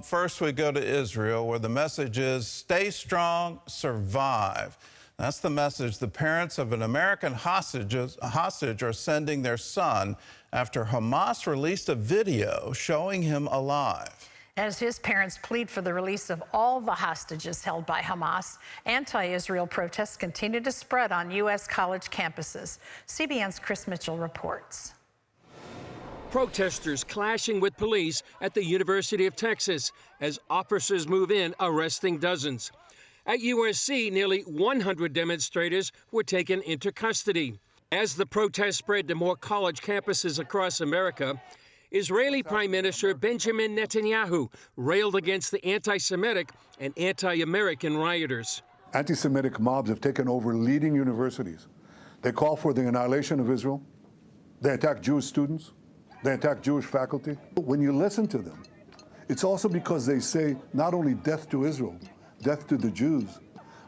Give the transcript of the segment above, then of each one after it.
First, we go to Israel, where the message is, stay strong, survive. That's the message the parents of an American hostage are sending their son after Hamas released a video showing him alive. As his parents plead for the release of all the hostages held by Hamas, anti-Israel protests continue to spread on U.S. college campuses. CBN's Chris Mitchell reports. Protesters clashing with police at the University of Texas as officers move in, arresting dozens. At USC, nearly 100 demonstrators were taken into custody. As the protests spread to more college campuses across America, Israeli Prime Minister Benjamin Netanyahu railed against the anti-Semitic and anti-American rioters. Anti-Semitic mobs have taken over leading universities. They call for the annihilation of Israel. They attack Jewish students. They attack Jewish faculty. When you listen to them, it's also because they say not only death to Israel, death to the Jews,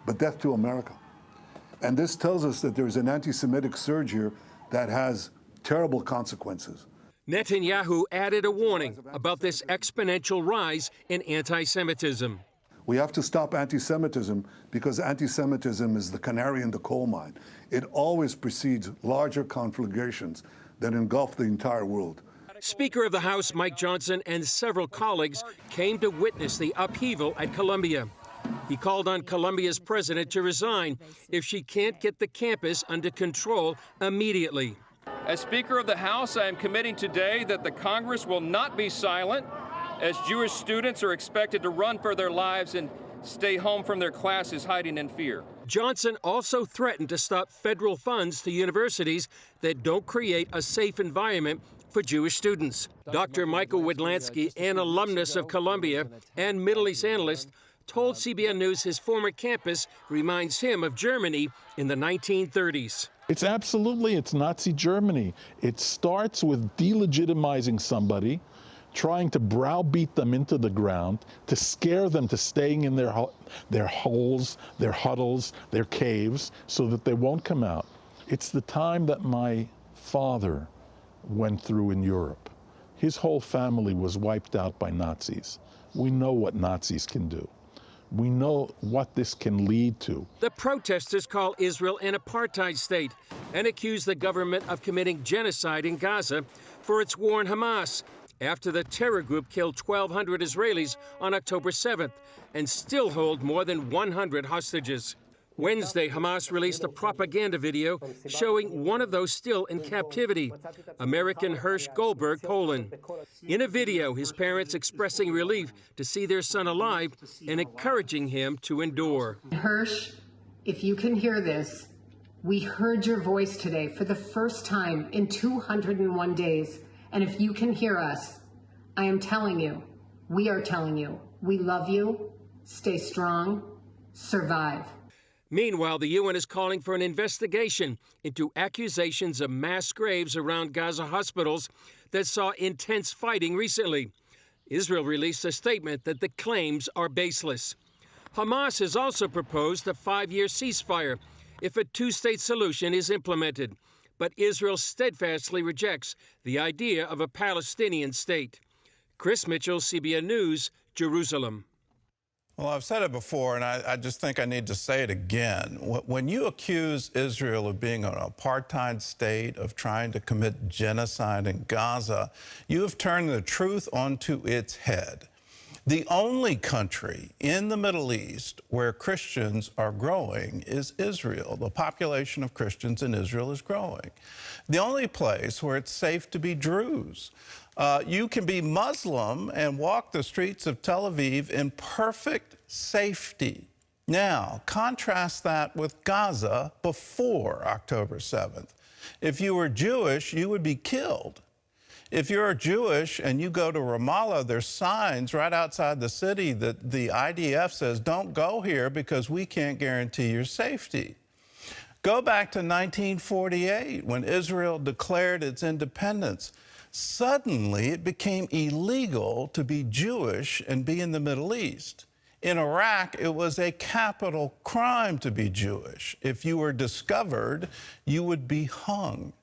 but death to America. And this tells us that there's an anti-Semitic surge here that has terrible consequences. Netanyahu added a warning about this exponential rise in anti-Semitism. We have to stop anti-Semitism because anti-Semitism is the canary in the coal mine. It always precedes larger conflagrations that engulf the entire world. Speaker of the House Mike Johnson and several colleagues came to witness the upheaval at Columbia. He called on Columbia's president to resign if she can't get the campus under control immediately. As Speaker of the House, I am committing today that the Congress will not be silent as Jewish students are expected to run for their lives and stay home from their classes hiding in fear. Johnson also threatened to stop federal funds to universities that don't create a safe environment for Jewish students. Dr. Michael Widlansky, an alumnus of Columbia and Middle East analyst, told CBN News his former campus reminds him of Germany in the 1930s. It's Nazi Germany. It starts with delegitimizing somebody, trying to browbeat them into the ground, to scare them to staying in their holes, their huddles, their caves, so that they won't come out. It's the time that my father went through in Europe. His whole family was wiped out by Nazis. We know what Nazis can do. We know what this can lead to. The protesters call Israel an apartheid state and accuse the government of committing genocide in Gaza for its war on Hamas, after the terror group killed 1,200 Israelis on October 7th and still hold more than 100 hostages. Wednesday, Hamas released a propaganda video showing one of those still in captivity, American Hirsch Goldberg, Poland. In a video, his parents expressing relief to see their son alive and encouraging him to endure. Hirsch, if you can hear this, we heard your voice today for the first time in 201 days. And if you can hear us, I am telling you, we are telling you, we love you, stay strong, survive. Meanwhile, the UN is calling for an investigation into accusations of mass graves around Gaza hospitals that saw intense fighting recently. Israel released a statement that the claims are baseless. Hamas has also proposed a 5-year ceasefire if a two-state solution is implemented. But Israel steadfastly rejects the idea of a Palestinian state. Chris Mitchell, CBN News, Jerusalem. Well, I've said it before, and I just think I need to say it again. When you accuse Israel of being an apartheid state, of trying to commit genocide in Gaza, you have turned the truth onto its head. The only country in the Middle East where Christians are growing is Israel. The population of Christians in Israel is growing. The only place where it's safe to be Druze. You can be Muslim and walk the streets of Tel Aviv in perfect safety. Now, contrast that with Gaza before October 7th. If you were Jewish, you would be killed. If you're Jewish and you go to Ramallah, there's signs right outside the city that the IDF says, don't go here because we can't guarantee your safety. Go back to 1948 when Israel declared its independence. Suddenly, it became illegal to be Jewish and be in the Middle East. In Iraq, it was a capital crime to be Jewish. If you were discovered, you would be hung.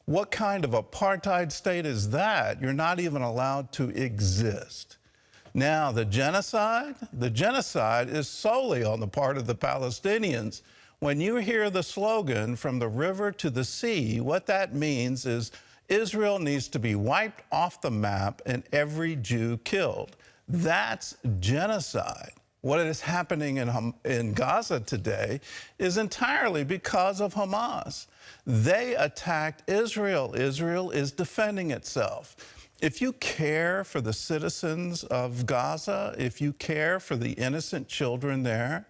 What kind of apartheid state is that? You're not even allowed to exist. Now, the genocide is solely on the part of the Palestinians. When you hear the slogan, from the river to the sea, what that means is Israel needs to be wiped off the map and every Jew killed. That's genocide. What is happening in Gaza today is entirely because of Hamas. They attacked Israel. Israel is defending itself. If you care for the citizens of Gaza, if you care for the innocent children there,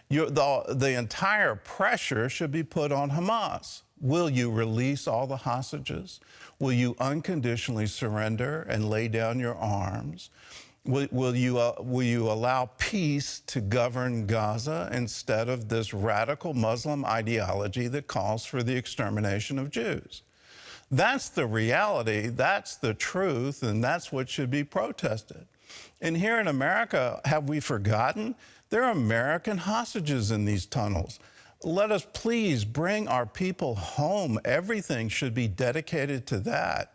the entire pressure should be put on Hamas. Will you release all the hostages? Will you unconditionally surrender and lay down your arms? Will you allow peace to govern Gaza instead of this radical Muslim ideology that calls for the extermination of Jews? That's the reality, that's the truth, and that's what should be protested. And here in America, have we forgotten? There are American hostages in these tunnels. Let us please bring our people home. Everything should be dedicated to that.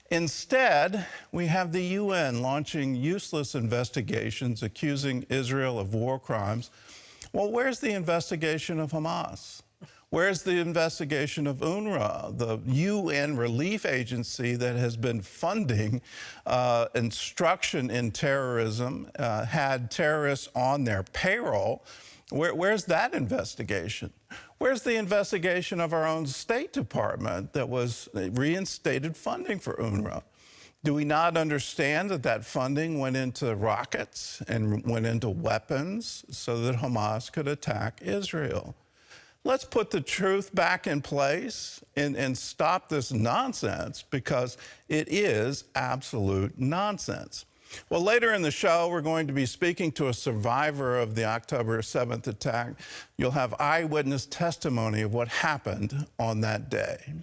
Instead, we have the UN launching useless investigations accusing Israel of war crimes. Well, where's the investigation of Hamas? Where's the investigation of UNRWA, the UN relief agency that has been funding instruction in terrorism, had terrorists on their payroll? Where's that investigation? Where's the investigation of our own State Department that was reinstated funding for UNRWA? Do we not understand that that funding went into rockets and went into weapons so that Hamas could attack Israel? Let's put the truth back in place and stop this nonsense, because it is absolute nonsense. Well, later in the show, we're going to be speaking to a survivor of the October 7th attack. You'll have eyewitness testimony of what happened on that day.